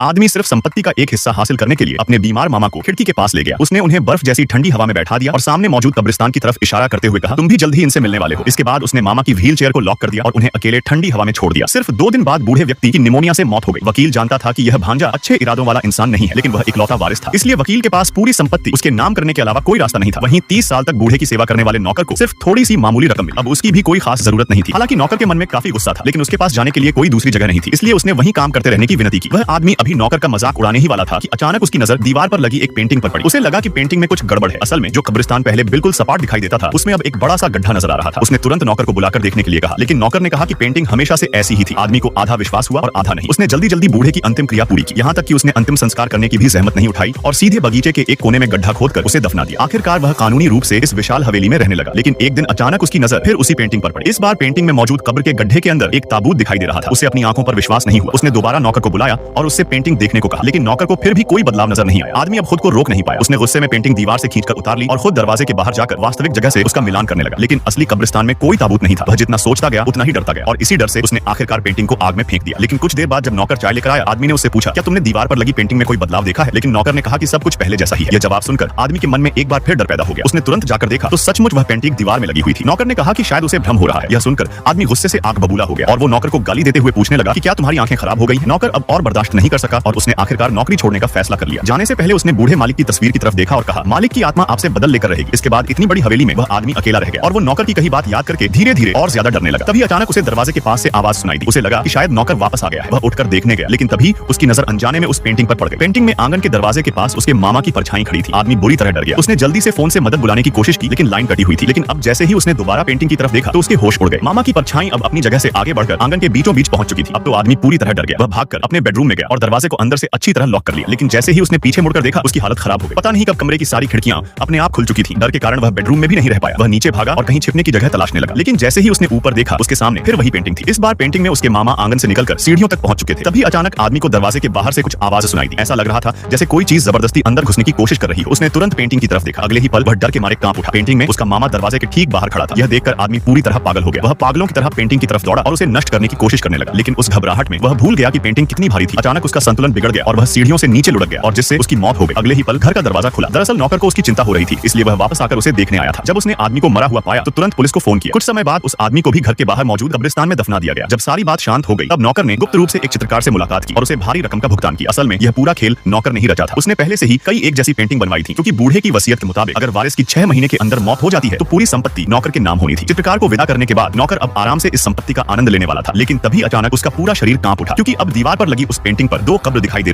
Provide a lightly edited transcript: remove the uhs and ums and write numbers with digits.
आदमी सिर्फ संपत्ति का एक हिस्सा हासिल करने के लिए अपने बीमार मामा को खिड़की के पास ले गया। उसने उन्हें बर्फ जैसी ठंडी हवा में बैठा दिया और सामने मौजूद कब्रिस्तान की तरफ इशारा करते हुए कहा, तुम भी जल्द ही इनसे मिलने वाले हो। इसके बाद उसने मामा की व्हील चेयर को लॉक कर दिया और उन्हें अकेले ठंडी हवा में छोड़ दिया। सिर्फ 2 दिन बाद बूढ़े व्यक्ति की निमोनिया से मौत हो गई। वकील जानता था कि यह भांजा अच्छे इरादों वाला इंसान नहीं है, लेकिन वह इकलौता वारिस था, इसलिए वकील के पास पूरी संपत्ति उसके नाम करने के अलावा कोई रास्ता नहीं था। वहीं 30 साल तक बूढ़े की सेवा करने वाले नौकर को सिर्फ थोड़ी सी मामूली रकम मिली। अब उसकी भी कोई खास जरूरत नहीं थी। हालांकि नौकर के मन में काफी गुस्सा था, लेकिन उसके पास जाने के लिए कोई दूसरी जगह नहीं थी, इसलिए उसने वहीं काम करते रहने की विनती की। वह आदमी अभी नौकर का मजाक उड़ाने ही वाला था कि अचानक उसकी नजर दीवार पर लगी एक पेंटिंग पर पड़ी। उसे लगा कि पेंटिंग में कुछ गड़बड़ है। असल में जो कब्रिस्तान पहले बिल्कुल सपाट दिखाई देता था, उसमें अब एक बड़ा सा गड्ढा नजर आ रहा था। उसने तुरंत नौकर को बुलाकर देखने के लिए कहा, लेकिन नौकर ने कहा कि पेंटिंग हमेशा से ऐसी ही थी। आदमी को आधा विश्वास हुआ और आधा नहीं। उसने जल्दी जल्दी बूढ़े की अंतिम क्रिया पूरी की, यहाँ तक कि उसने अंतिम संस्कार करने की भी जहमत नहीं उठाई और सीधे बगीचे के एक कोने में गड्ढा खोदकर उसे दफना दिया। आखिरकार वह कानूनी रूप से इस विशाल हवेली में रहने लगा। लेकिन एक दिन अचानक उसकी नजर फिर उसी पेंटिंग पर पड़ी। इस बार पेंटिंग में मौजूद कब्र के गड्ढे के अंदर एक ताबूत दिखाई दे रहा था। उसे अपनी आंखों पर विश्वास नहीं हुआ। उसने दोबारा नौकर को बुलाया और उससे पेंटिंग देखने को कहा, लेकिन नौकर को फिर भी कोई बदलाव नजर नहीं आया। आदमी अब खुद को रोक नहीं पाया। उसने गुस्से में पेंटिंग दीवार से खींचकर उतार ली और खुद दरवाजे के बाहर जाकर वास्तविक जगह से उसका मिलान करने लगा। लेकिन असली कब्रिस्तान में कोई ताबूत नहीं था। वह जितना सोचता गया उतना ही डरता गया और इसी डर से उसने आखिरकार पेंटिंग को आग में फेंक दिया। लेकिन कुछ देर बाद जब नौकर चाय लेकर आया, आदमी ने उससे पूछा, क्या तुमने दीवार पर लगी पेंटिंग में कोई बदलाव देखा है? लेकिन नौकर ने कहा कि सब कुछ पहले जैसा ही है। यह जवाब सुनकर आदमी के मन में एक बार फिर डर पैदा हो गया। उसने तुरंत जाकर देखा तो सचमुच वह पेंटिंग दीवार में लगी हुई थी। नौकर ने कहा कि शायद उसे भ्रम हो रहा है। यह सुनकर आदमी गुस्से से आग बबूला हो गया और वो नौकर को गाली देते हुए पूछने लगा कि क्या तुम्हारी आंखें खराब हो गई हैं? नौकर अब और बर्दाश्त नहीं कर सका और उसने आखिरकार नौकरी छोड़ने का फैसला कर लिया। जाने से पहले उसने बूढ़े मालिक की तस्वीर की तरफ देखा और कहा, मालिक की आत्मा आपसे बदल लेकर रहेगी। इसके बाद इतनी बड़ी हवेली में वह आदमी अकेला रह गया और वो नौकर की कही बात याद करके धीरे धीरे और ज्यादा डरने लगा। तभी अचानक उसे दरवाजे के पास से आवाज सुनाई दी। उसे लगा कि शायद नौकर वापस आ गया है। वह उठकर देखने गया, लेकिन तभी उसकी नजर अनजाने में उस पेंटिंग पर पड़ गई। पेंटिंग में आंगन के दरवाजे के पास उसके मामा की परछाई खड़ी थी। आदमी बुरी तरह डर गया। उसने जल्दी से फोन से मदद बुलाने की कोशिश की, लेकिन लाइन कटी हुई थी। लेकिन अब जैसे ही उसने दोबारा पेंटिंग की तरफ देखा तो उसके होश उड़ गए। मामा की परछाई अब अपनी जगह से आगे बढ़कर आंगन के बीचों बीच पहुंच चुकी थी। अब तो आदमी पूरी तरह डर गया। वह भागकर अपने बेडरूम में गया और दरवाजे को अंदर से अच्छी तरह लॉक कर लिया। लेकिन जैसे ही उसने पीछे मुड़कर देखा, उसकी हालत खराब हो गई। पता नहीं कब कमरे की सारी खिड़कियां अपने आप खुल चुकी थी। डर के कारण वह बेडरूम में भी नहीं रह पाया। वह नीचे भागा और कहीं छिपने की जगह तलाशने लगा। लेकिन जैसे ही उसने ऊपर देखा, उसके सामने फिर वही पेंटिंग थी। इस बार पेंटिंग में उसके मामा आंगन से निकलकर सीढ़ियों तक पहुंच चुके थे। तभी अचानक आदमी को दरवाजे के बाहर से कुछ आवाज सुनाई दी। ऐसा लग रहा था जैसे कोई चीज जबरदस्ती अंदर घुसने की कोशिश कर रही हो। उसने तुरंत पेंटिंग की तरफ देखा। अगले ही पल वह डर के मारे कांप उठा। पेंटिंग में उसका मामा दरवाजे के ठीक बाहर खड़ा था। यह देखकर आदमी पूरी तरह पागल हो गया। वह पागलों की तरह पेंटिंग की तरफ दौड़ा और उसे नष्ट करने की कोशिश करने लगा। लेकिन उस घबराहट में वह भूल गया कि पेंटिंग कितनी भारी थी। अचानक उसका संतुलन बिगड़ गया और वह सीढ़ियों से नीचे लुढ़क गया और जिससे उसकी मौत हो गई। अगले ही पल घर का दरवाजा खुला। दरअसल नौकर को उसकी चिंता हो रही थी, इसलिए वह वापस आकर उसे देखने आया था। जब उसने आदमी को मरा हुआ पाया तो तुरंत पुलिस को फोन किया। कुछ समय बाद उस आदमी को भी घर के बाहर मौजूद कब्रिस्तान में दफना दिया गया। जब सारी बात शांत हो गई, तब नौकर ने गुप्त रूप से एक चित्रकार से मुलाकात की और उसे भारी रकम का भुगतान किया। असल में यह पूरा खेल नौकर नहीं रचा था। उसने पहले से ही कई एक जैसी पेंटिंग बनवाई थी, क्योंकि बूढ़े की वसीयत के मुताबिक अगर वारिस की 6 महीने के अंदर मौत हो जाती है तो पूरी संपत्ति नौकर के नाम होनी थी। चित्रकार को विदा करने के बाद नौकर अब आराम से इस संपत्ति का आनंद लेने वाला था। लेकिन तभी अचानक उसका पूरा शरीर कांप उठा, क्योंकि अब दीवार पर लगी उस पेंटिंग पर 2 कब्र दिखाई दे